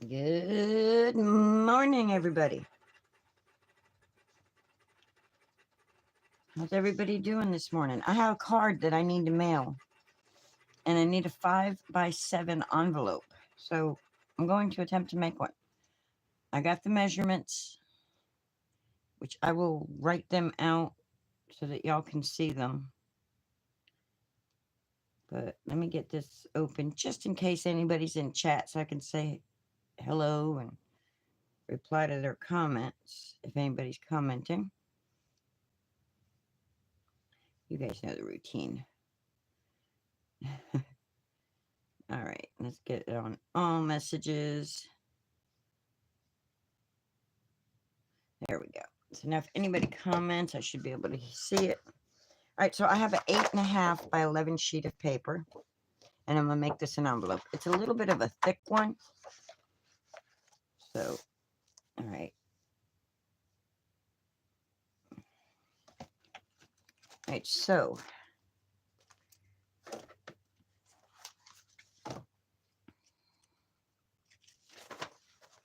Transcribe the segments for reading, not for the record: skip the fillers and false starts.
Good morning, everybody. How's everybody doing this morning? I have a card that I need to mail, and I need a 5x7 envelope. So I'm going to attempt to make one. I got the measurements, which I will write them out so that y'all can see them. But let me get this open just in case anybody's in chat so I can say hello and reply to their comments if anybody's commenting. You guys know the routine. All right, let's get it on all messages. There we go. So now if anybody comments, I should be able to see it. All right, so I have an 8.5 by 11 sheet of paper, and I'm gonna make this an envelope. It's a little bit of a thick one. So, all right. All right, so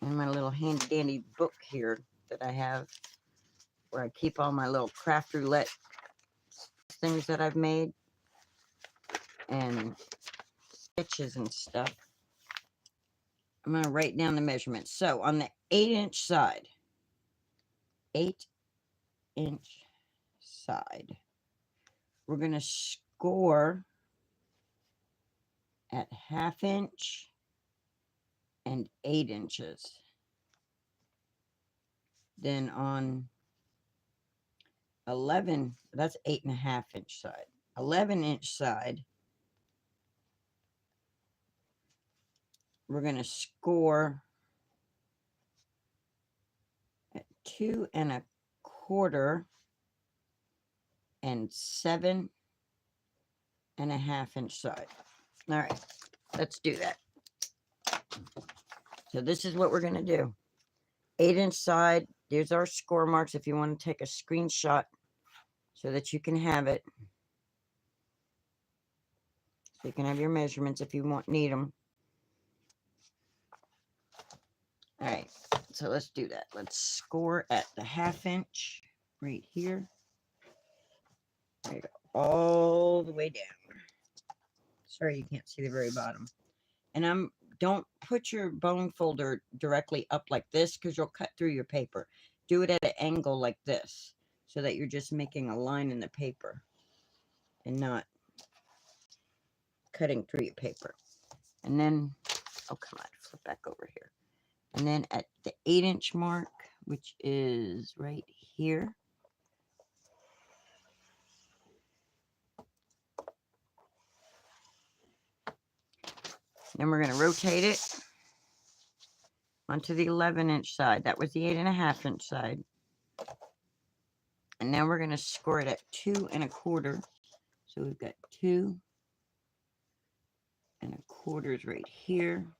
in my little handy dandy book here that I have where I keep all my little craft roulette things that I've made and stitches and stuff. I'm going to write down the measurements. So on the 8-inch side, 8-inch side, we're going to score at 1/2 inch and 8 inches. Then on 11, that's 8.5 inch side. 11-inch side, we're going to score at 2 1/4 and 7.5 inch side. All right, let's do that. So this is what we're going to do. 8-inch side, there's our score marks if you want to take a screenshot so that you can have it. So you can have your measurements if you need them. All right, so let's do that. Let's score at the 1/2 inch right here. There you go, all the way down. Sorry you can't see the very bottom. And don't put your bone folder directly up like this because you'll cut through your paper. Do it at an angle like this so that you're just making a line in the paper and not cutting through your paper. And then, oh, come on, flip back over here. And then at the 8-inch mark, which is right here, then we're going to rotate it onto the 11-inch side. That was the 8.5 inch side. And now we're going to score it at 2 1/4. So we've got 2 1/4 right here.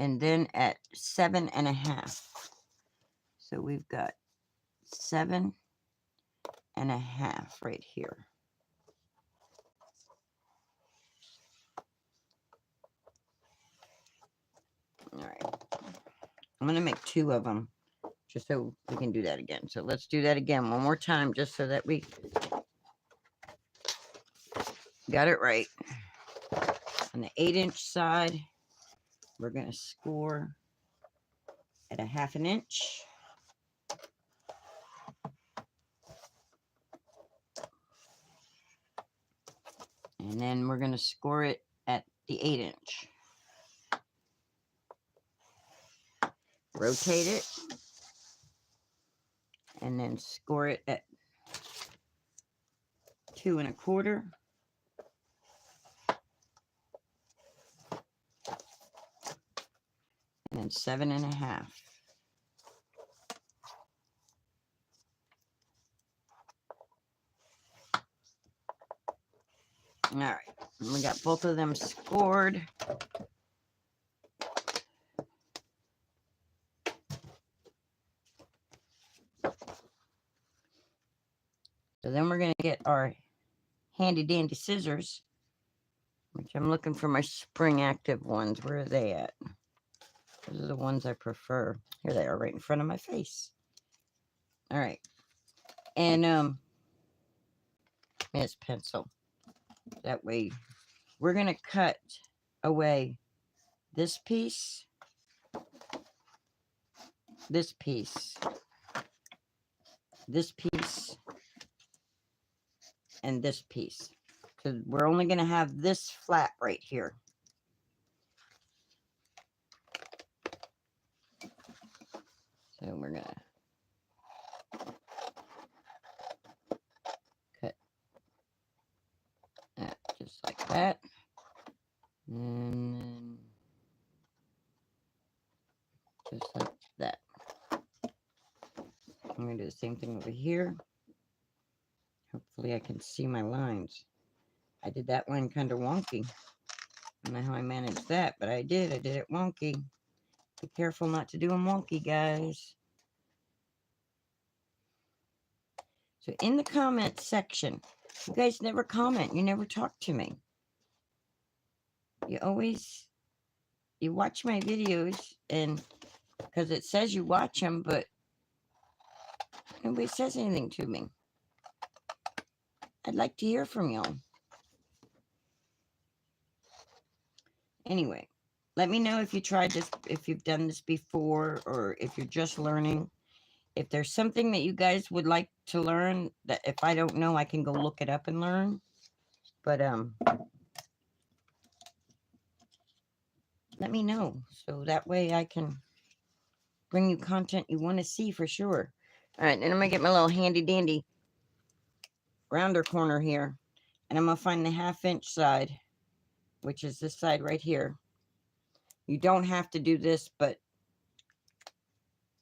And then at 7.5. So we've got 7.5 right here. All right. I'm going to make 2 of them just so we can do that again. So let's do that again one more time just so that we got it right. On the 8-inch side, we're going to score at 1/2 inch. And then we're going to score it at the 8-inch. Rotate it. And then score it at 2 1/4. And then 7.5. All right, and we got both of them scored. So then we're going to get our handy dandy scissors Which I'm looking for my spring active ones. Where are they at? Those are the ones I prefer. Here they are, right in front of my face. All right. And this pencil. That way, we're going to cut away this piece, this piece, this piece, and this piece. Because we're only going to have this flat right here. So we're going to cut that just like that. And then just like that. I'm going to do the same thing over here. Hopefully I can see my lines. I did that one kind of wonky. I don't know how I managed that, but I did. I did it wonky. Be careful not to do them wonky, guys. So in the comment section, you guys never comment. You never talk to me. You watch my videos, and because it says you watch them, but nobody says anything to me. I'd like to hear from y'all. Anyway, let me know if you tried this, if you've done this before, or if you're just learning. If there's something that you guys would like to learn, that if I don't know, I can go look it up and learn. But let me know, so that way I can bring you content you want to see for sure. All right, then I'm gonna get my little handy dandy rounder corner here, and I'm gonna find the 1/2 inch side, which is this side right here. You don't have to do this, but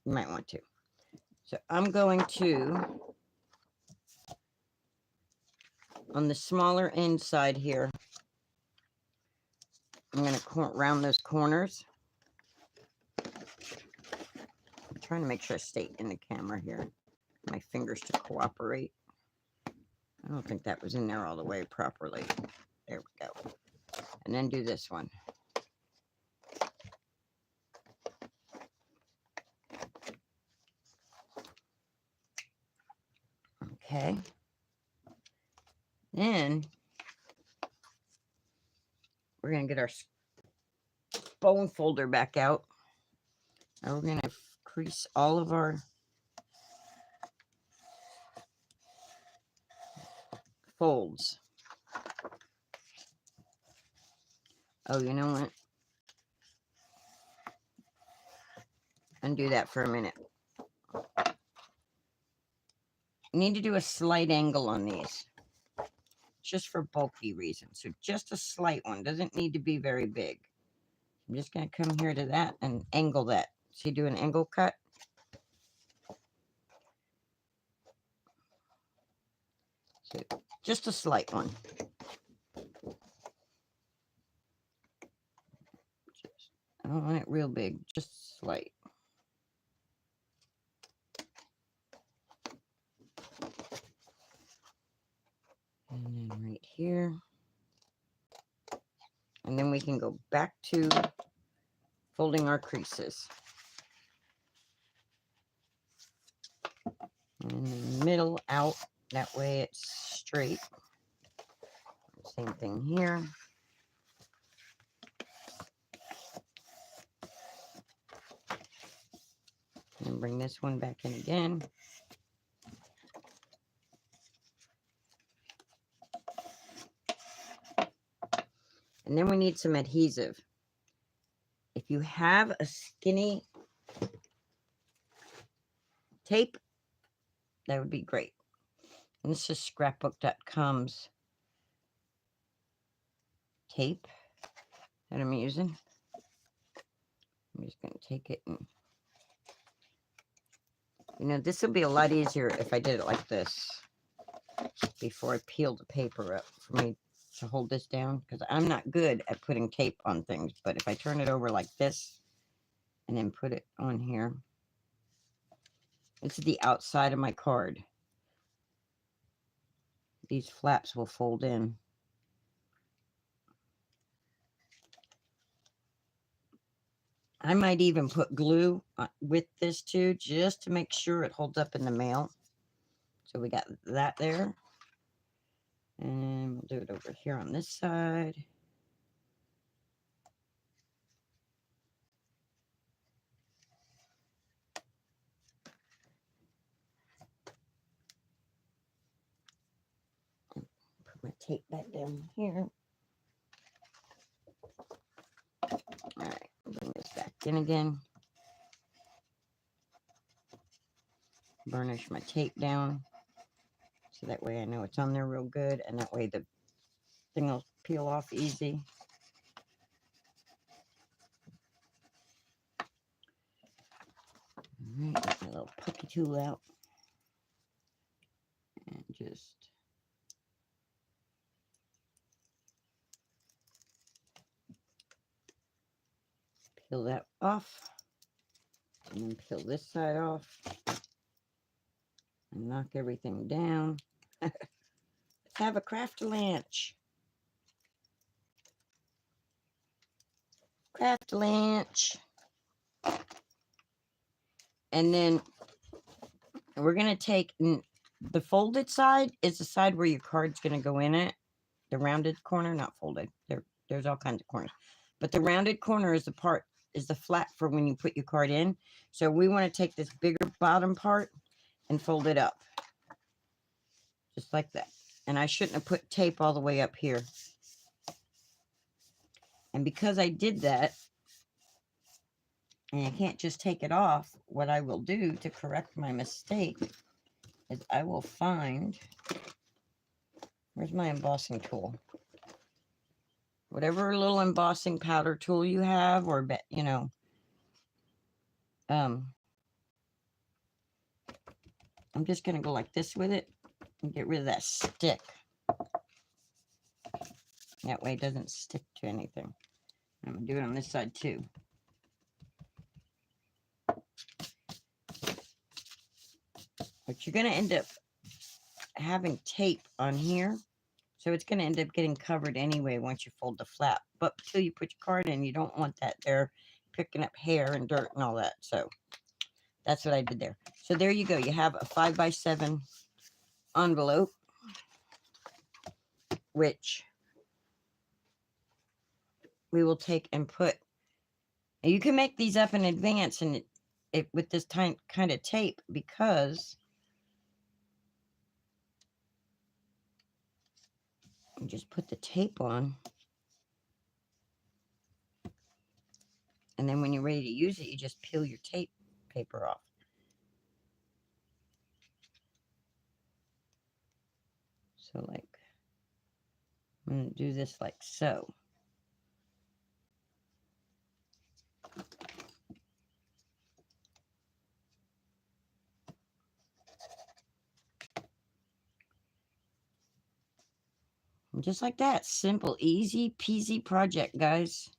you might want to. So I'm going to, on the smaller end side here, I'm going to round those corners. I'm trying to make sure I stay in the camera here. My fingers to cooperate. I don't think that was in there all the way properly. There we go. And then do this one. Okay. Then we're going to get our bone folder back out. And we're going to crease all of our folds. Oh, you know what? Undo that for a minute. You need to do a slight angle on these, just for bulky reasons. So just a slight one. Doesn't need to be very big. I'm just going to come here to that and angle that. See, do an angle cut. So just a slight one. I don't want it real big, just slight. And then right here. And then we can go back to folding our creases. And in the middle out, that way it's straight. Same thing here. And bring this one back in again. And then we need some adhesive. If you have a skinny tape, that would be great. And this is scrapbook.com's tape that I'm using. I'm just going to take it and, you know, this would be a lot easier if I did it like this before I peeled the paper up for me to hold this down, because I'm not good at putting tape on things. But if I turn it over like this and then put it on here, this is the outside of my card. These flaps will fold in. I might even put glue with this too, just to make sure it holds up in the mail. So we got that there. And we'll do it over here on this side. Put my tape back down here. All right, bring this back in again. Burnish my tape down, so that way I know it's on there real good, and that way the thing will peel off easy. All right, get my little pucky tool out, and just peel that off, and then peel this side off, and knock everything down. Let's have a craft lunch. Craft lunch. And then we're going to take the folded side is the side where your card's going to go in it. The rounded corner, not folded. There's all kinds of corners. But the rounded corner is the flat for when you put your card in. So we want to take this bigger bottom part and fold it up. Just like that. And I shouldn't have put tape all the way up here. And because I did that, and I can't just take it off, what I will do to correct my mistake is I will find, where's my embossing tool? Whatever little embossing powder tool you have, or, you know, I'm just going to go like this with it and get rid of that stick. That way it doesn't stick to anything. I'm going to do it on this side too. But you're going to end up having tape on here. So it's going to end up getting covered anyway once you fold the flap. But until you put your card in, you don't want that there picking up hair and dirt and all that. So that's what I did there. So there you go. You have a 5x7 envelope, which we will take and put. And you can make these up in advance and it with this kind of tape, because you just put the tape on, and then when you're ready to use it, you just peel your tape paper off. So like, I'm going to do this like so. And just like that, simple, easy peasy project, guys.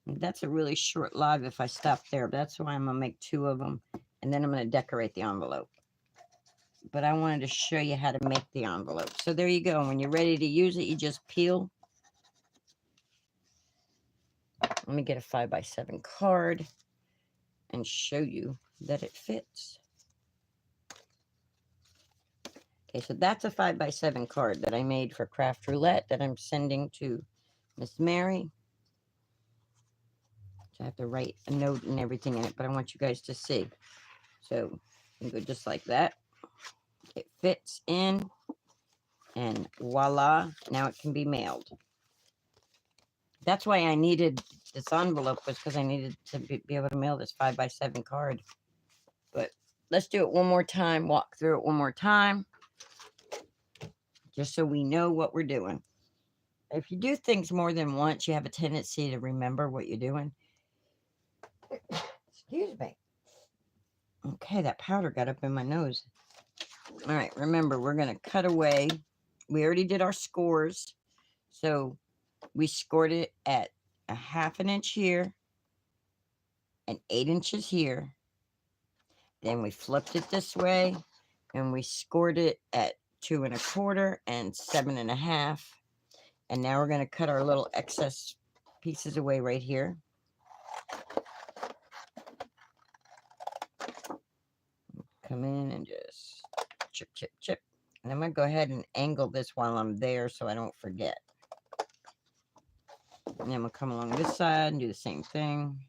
And that's a really short live if I stop there. That's why I'm going to make 2 of them. And then I'm going to decorate the envelope. But I wanted to show you how to make the envelope. So there you go. When you're ready to use it, you just peel. Let me get a 5x7 card and show you that it fits. Okay, so that's a 5x7 card that I made for Craft Roulette that I'm sending to Miss Mary. So I have to write a note and everything in it, but I want you guys to see. So you go just like that. It fits in, and voila, now it can be mailed. That's why I needed this envelope, was because I needed to be able to mail this 5x7 card. But let's do it one more time, walk through it one more time, just so we know what we're doing. If you do things more than once, you have a tendency to remember what you're doing. Excuse me. Okay, that powder got up in my nose. All right, remember, we're going to cut away. We already did our scores. So we scored it at a 1/2 inch here and 8 inches here. Then we flipped it this way and we scored it at 2 1/4 and 7 1/2. And now we're going to cut our little excess pieces away right here. come in and just chip, chip, chip. And I'm going to go ahead and angle this while I'm there so I don't forget. And then we'll come along this side and do the same thing.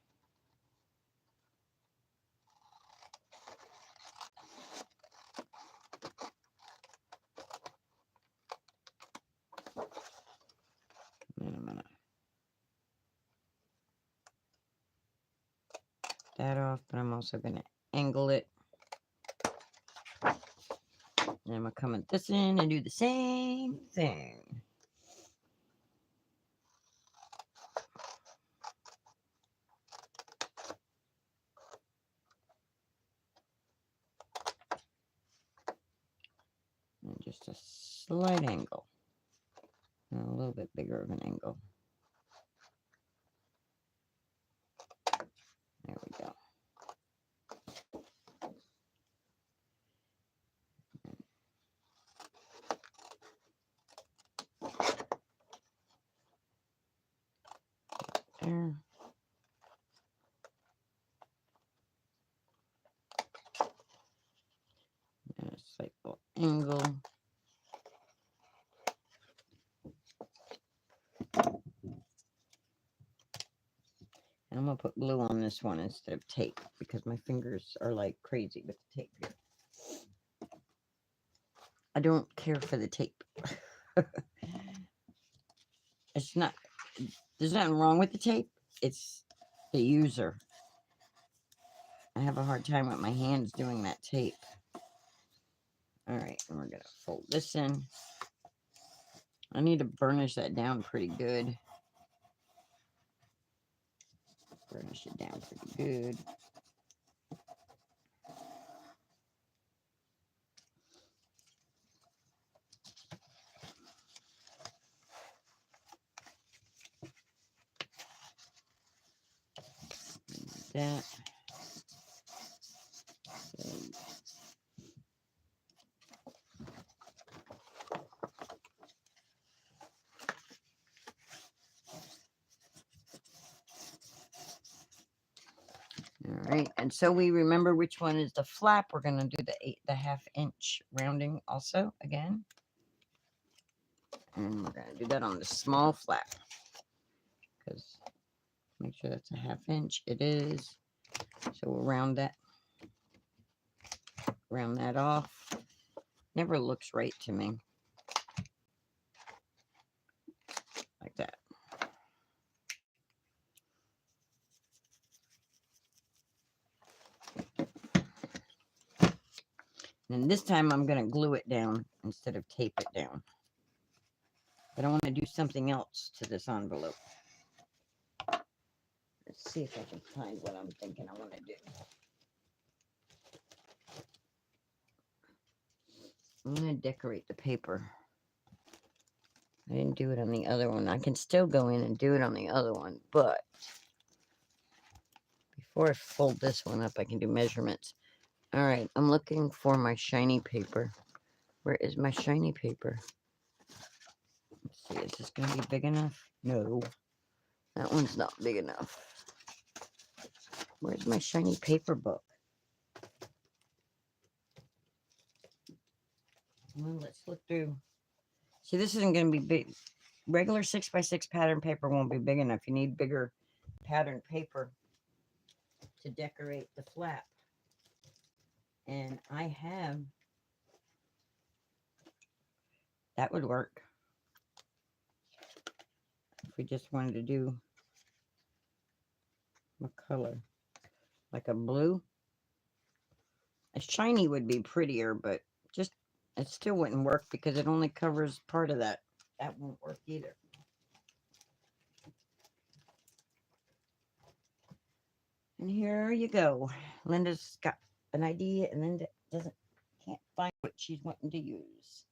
And I'm gonna that off, but I'm also gonna angle it. And I'm gonna come at this end and do the same thing. And just a slight angle. And a little bit bigger of an angle. There we go. There. And a slight little angle. And I'm going to put glue on this one instead of tape because my fingers are like crazy with the tape here. I don't care for the tape. It's not, there's nothing wrong with the tape. It's the user. I have a hard time with my hands doing that tape. All right, and we're going to fold this in. I need to burnish that down pretty good. Burnish it down pretty good. That. All right, and so we remember which one is the flap. We're going to do the 1/2 inch rounding also again. And we're going to do that on the small flap. Because make sure that's a 1/2 inch. It is. So we'll round that off. Never looks right to me. Like that. And this time I'm going to glue it down instead of tape it down. But I want to do something else to this envelope. Let's see if I can find what I'm thinking I want to do. I'm going to decorate the paper. I didn't do it on the other one. I can still go in and do it on the other one, but before I fold this one up, I can do measurements. All right, I'm looking for my shiny paper. Where is my shiny paper? Let's see, is this going to be big enough? No, that one's not big enough. Where's my shiny paper book? Well, let's look through. See, this isn't going to be big. Regular 6x6 pattern paper won't be big enough. You need bigger pattern paper to decorate the flap. And I have, that would work. If we just wanted to do a color, like a blue. A shiny would be prettier, but just, it still wouldn't work because it only covers part of that. That won't work either. And here you go. Linda's got an idea, and Linda can't find what she's wanting to use.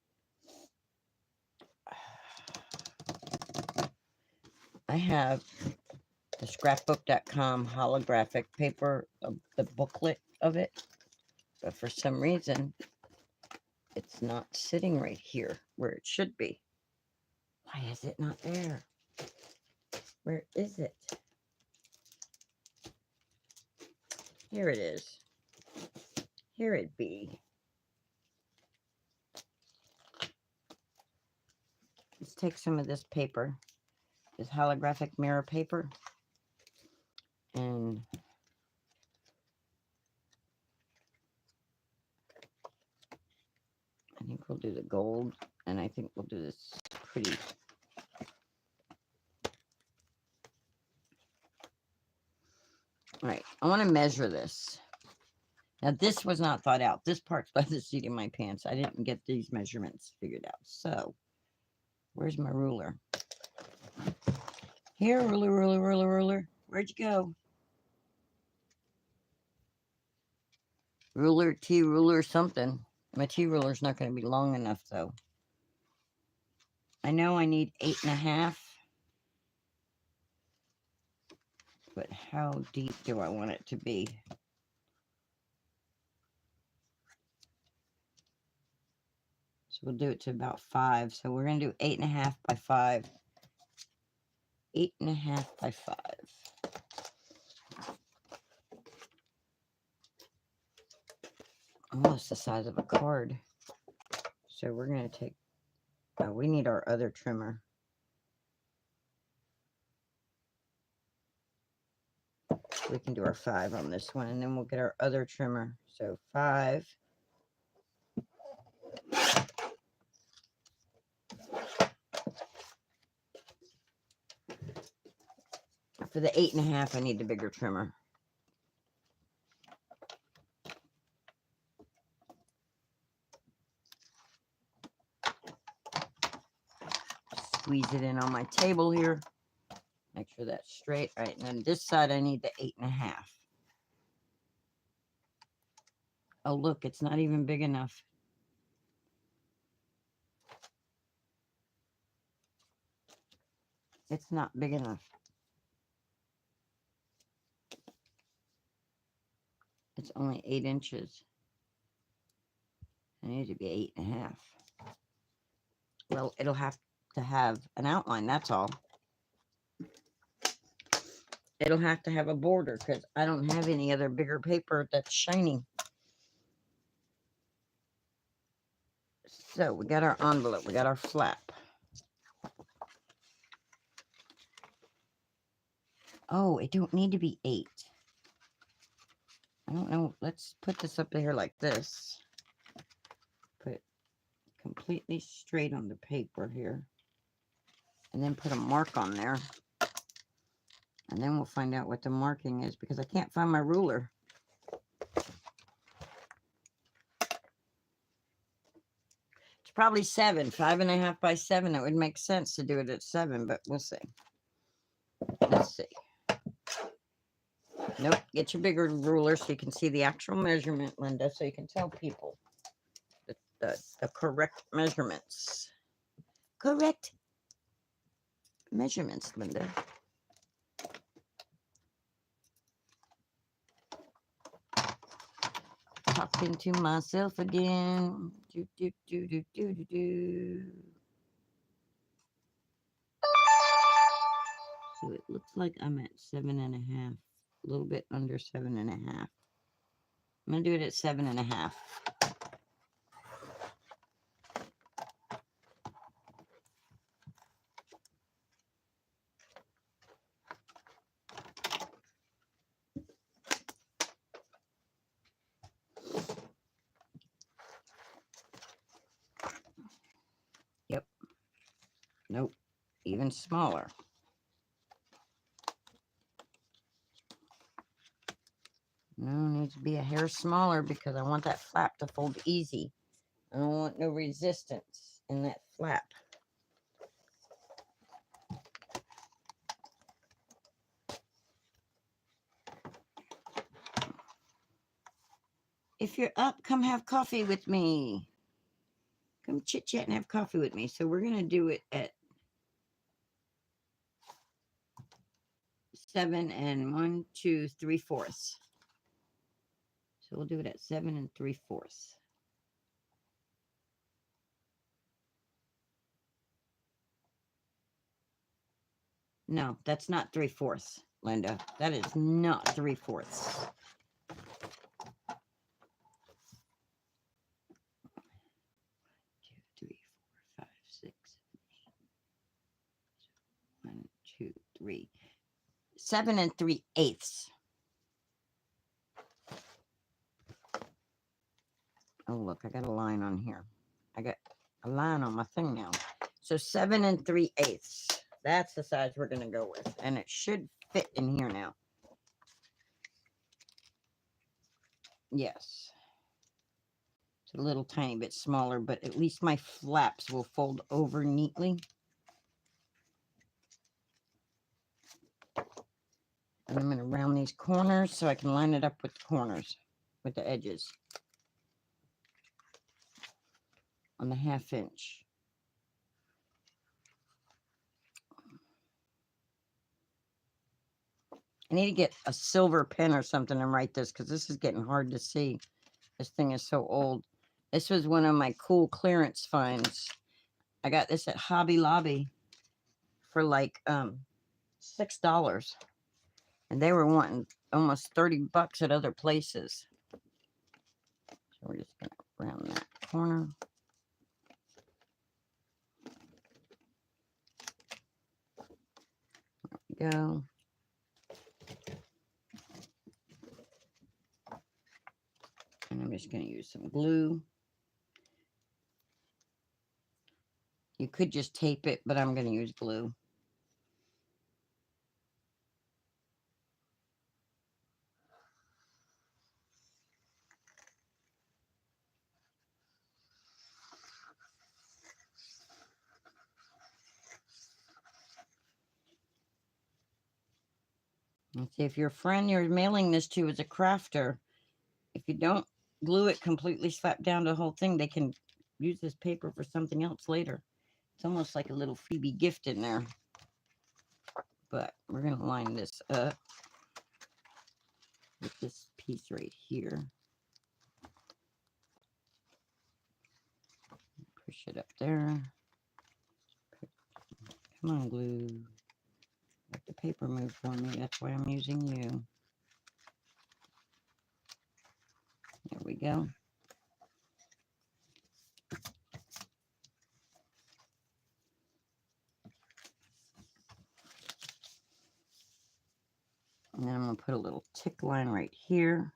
I have the scrapbook.com holographic paper, the booklet of it, but for some reason, it's not sitting right here where it should be. Why is it not there? Where is it? Here it is. Here it be. Let's take some of this paper, this holographic mirror paper, and I think we'll do the gold, and I think we'll do this pretty. All right, I want to measure this. Now, this was not thought out. This part's by the seat of my pants. I didn't get these measurements figured out. So, where's my ruler? Here, ruler, ruler, ruler, ruler. Where'd you go? Ruler, T-ruler, something. My T-ruler's not going to be long enough, though. I know I need 8.5. But how deep do I want it to be? So we'll do it to about 5. So we're going to do 8.5 by 5. 8.5 by 5. Almost the size of a card. So we're going to take, oh, we need our other trimmer. We can do our 5 on this one, and then we'll get our other trimmer. So 5. For the 8.5, I need the bigger trimmer. Squeeze it in on my table here. Make sure that's straight. All right, and then this side, I need the 8.5. Oh, look, it's not even big enough. It's not big enough. It's only 8 inches. I need to be 8.5. Well, it'll have to have an outline, that's all. It'll have to have a border because I don't have any other bigger paper that's shiny. So we got our envelope, we got our flap. Oh, it don't need to be 8. I don't know. Let's put this up here like this. Put it completely straight on the paper here. And then put a mark on there. And then we'll find out what the marking is because I can't find my ruler. It's probably 7. 5.5 by 7. It would make sense to do it at 7, but we'll see. Let's see. Nope. Get your bigger ruler so you can see the actual measurement, Linda, so you can tell people the correct measurements. Correct measurements, Linda. Talking to myself again. Do, do, do, do, do, do, do. So it looks like I'm at 7.5. A little bit under 7.5. I'm going to do it at 7.5. Yep. Nope. Even smaller. No, needs to be a hair smaller because I want that flap to fold easy. I don't want no resistance in that flap. If you're up, come have coffee with me. Come chit chat and have coffee with me. So we're going to do it at 7 and 1, 2, 3/4. So we'll do it at 7 3/4. No, that's not 3/4, Linda. That is not 3/4. 6, 1, 2, 3, 7 3/8. Oh, look, I got a line on here. I got a line on my thing now. So 7 3/8. That's the size we're going to go with. And it should fit in here now. Yes. It's a little tiny bit smaller, but at least my flaps will fold over neatly. And I'm going to round these corners so I can line it up with the corners, with the edges on the 1/2 inch. I need to get a silver pen or something and write this because this is getting hard to see. This thing is so old. This was one of my cool clearance finds. I got this at Hobby Lobby for like $6. And they were wanting almost $30 at other places. So we're just going to round that corner. There we go. And I'm just going to use some glue. You could just tape it, but I'm going to use glue. Let's see, if your friend you're mailing this to is a crafter, if you don't glue it completely slap down the whole thing, they can use this paper for something else later. It's almost like a little freebie gift in there. But we're going to line this up with this piece right here. Push it up there. Come on, glue. Let the paper move for me. That's why I'm using you. There we go. And then I'm going to put a little tick line right here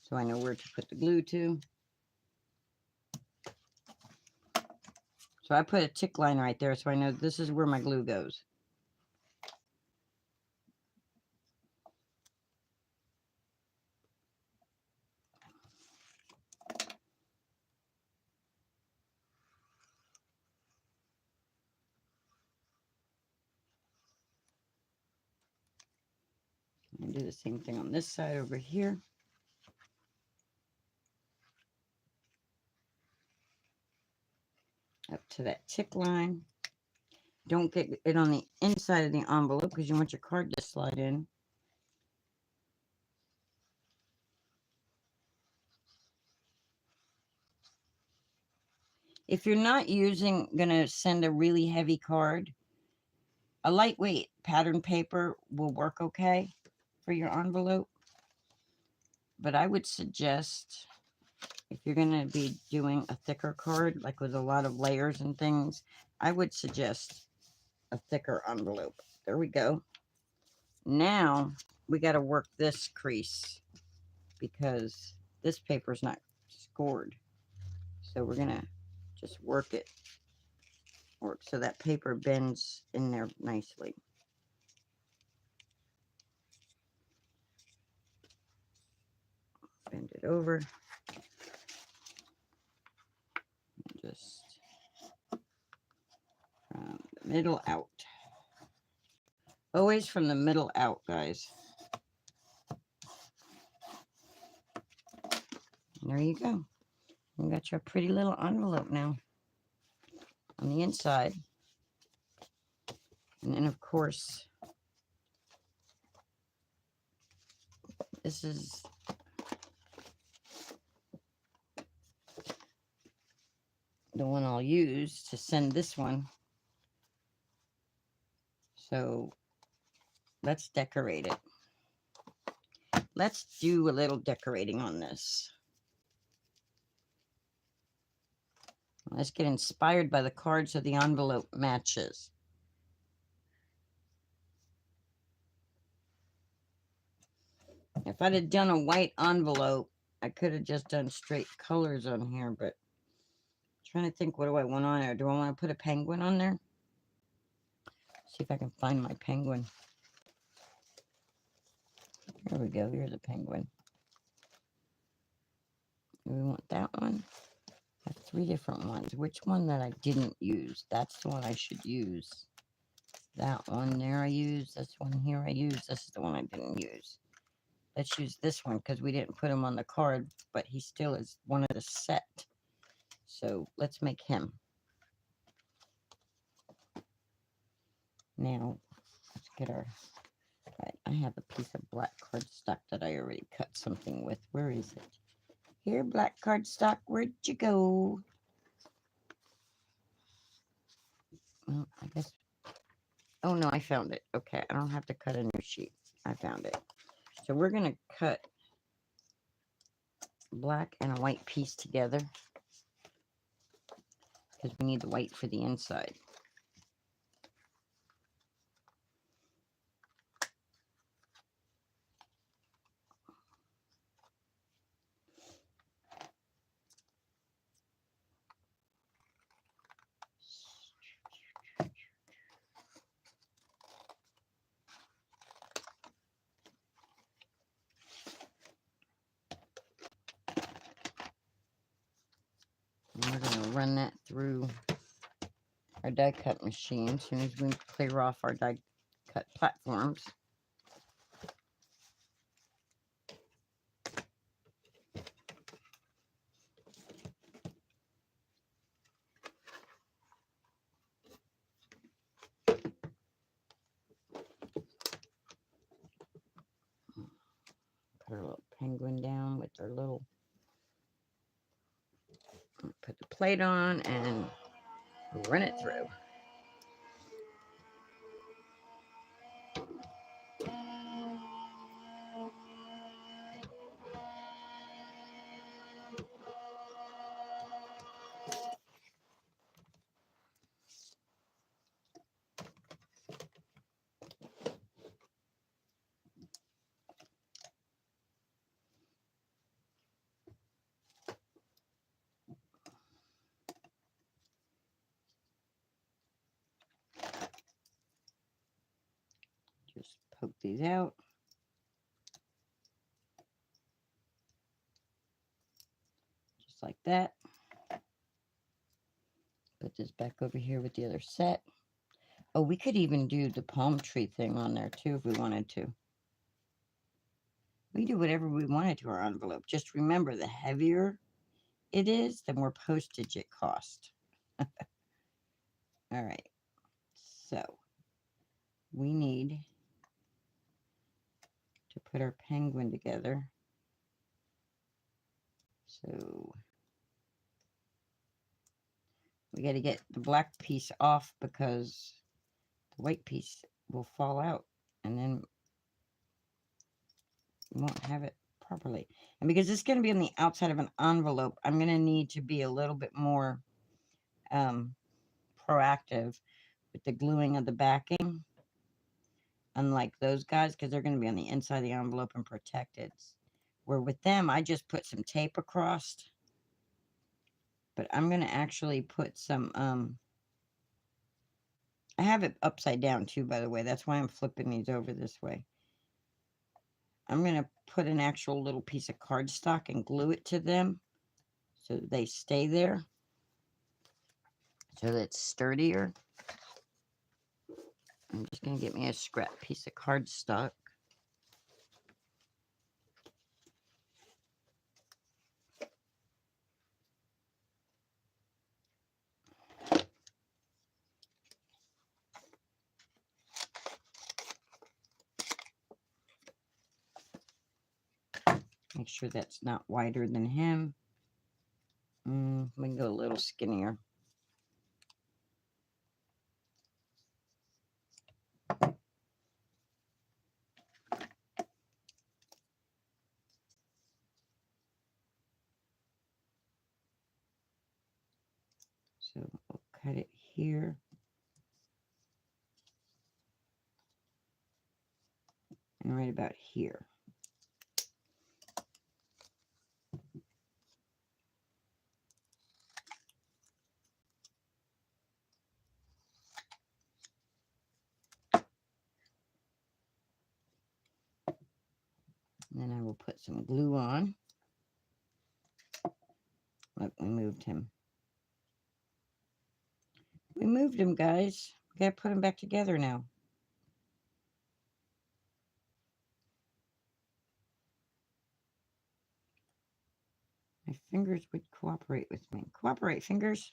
so I know where to put the glue to. So I put a tick line right there so I know this is where my glue goes. And do the same thing on this side over here. Up to that tick line. Don't get it on the inside of the envelope because you want your card to slide in. If you're not gonna send a really heavy card, a lightweight pattern paper will work okay for your envelope. But I would suggest, if you're going to be doing a thicker card, like with a lot of layers and things, I would suggest a thicker envelope. There we go. Now we got to work this crease because this paper is not scored. So we're going to just work it. Work so that paper bends in there nicely. Bend it over. Just from the middle out. Always from the middle out, guys. And there you go. You got your pretty little envelope now on the inside. And then, of course, this is the one I'll use to send this one. So let's decorate it. Let's do a little decorating on this. Let's get inspired by the card so the envelope matches. If I'd have done a white envelope, I could have just done straight colors on here, but I'm trying to think, what do I want on there? Do I want to put a penguin on there? See if I can find my penguin. Here we go. Here's a penguin. Do we want that one? I have 3 different ones. Which one that I didn't use? That's the one I should use. That one there I use. This one here I use. This is the one I didn't use. Let's use this one because we didn't put him on the card, but he still is one of the set. So let's make him. Now, let's get our... Right, I have a piece of black cardstock that I already cut something with. Where is it? Here, black cardstock, where'd you go? Well, I guess... Oh, no, I found it. Okay, I don't have to cut a new sheet. I found it. So we're going to cut black and a white piece together because we need the white for the inside. And we're going to run that through our die cut machine as soon as we clear off our die cut platforms. Put our little penguin down with our little... Put the plate on and run it through. Just poke these out. Just like that. Put this back over here with the other set. Oh, we could even do the palm tree thing on there too if we wanted to. We do whatever we wanted to our envelope. Just remember, the heavier it is, the more postage it costs. All right. So we need to put our penguin together. So we got to get the black piece off because the white piece will fall out and then we won't have it properly. And because it's going to be on the outside of an envelope, I'm going to need to be a little bit more proactive with the gluing of the backing. Unlike those guys, because they're going to be on the inside of the envelope and protected. Where with them, I just put some tape across. But I'm going to actually put some, I have it upside down too, by the way. That's why I'm flipping these over this way. I'm going to put an actual little piece of cardstock and glue it to them so that they stay there. So that it's sturdier. I'm just going to get me a scrap piece of cardstock. Make sure that's not wider than him. We can go a little skinnier. So we'll cut it here. And right about here. And then I will put some glue on. Look, we moved him. We moved him, guys. We gotta put him back together now. My fingers would cooperate with me. Cooperate, fingers.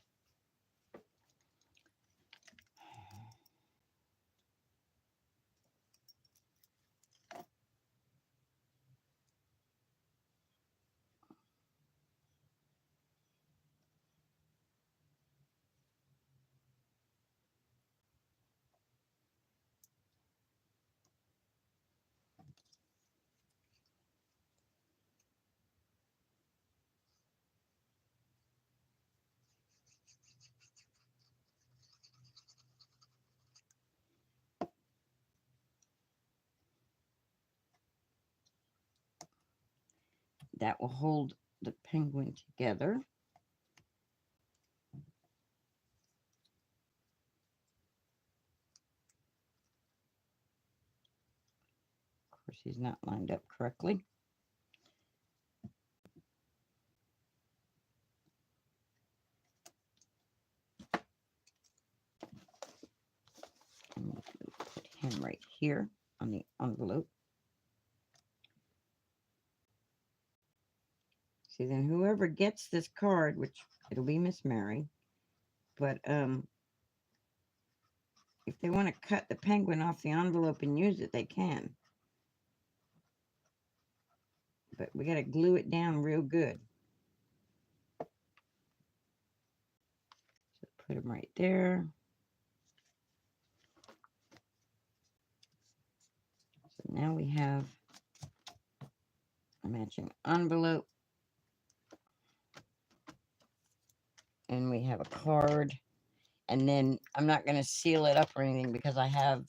That will hold the penguin together. Of course, he's not lined up correctly. And we'll put him right here on the envelope. See, then whoever gets this card, which it'll be Miss Mary, but if they want to cut the penguin off the envelope and use it, they can. But we got to glue it down real good. So put him right there. So now we have a matching envelope. And we have a card. And then I'm not going to seal it up or anything because I have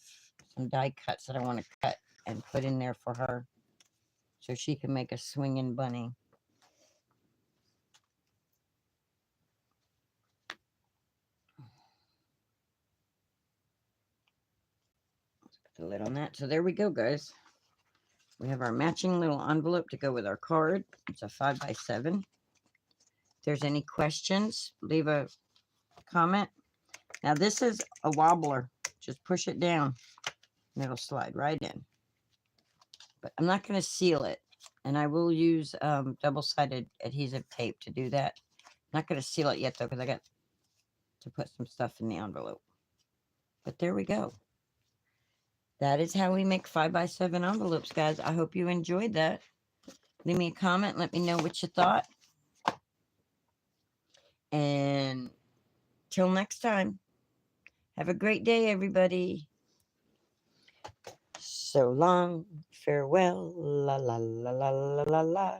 some die cuts that I want to cut and put in there for her so she can make a swinging bunny. Let's put the lid on that. So there we go, guys. We have our matching little envelope to go with our card. It's a 5x7. If there's any questions, leave a comment. Now this is a wobbler. Just push it down and it'll slide right in. But I'm not going to seal it. And I will use double-sided adhesive tape to do that. I'm not going to seal it yet, though, because I got to put some stuff in the envelope. But there we go. That is how we make 5x7 envelopes, guys. I hope you enjoyed that. Leave me a comment. Let me know what you thought. And till next time, have a great day, everybody. So long, farewell, la la la la la la la.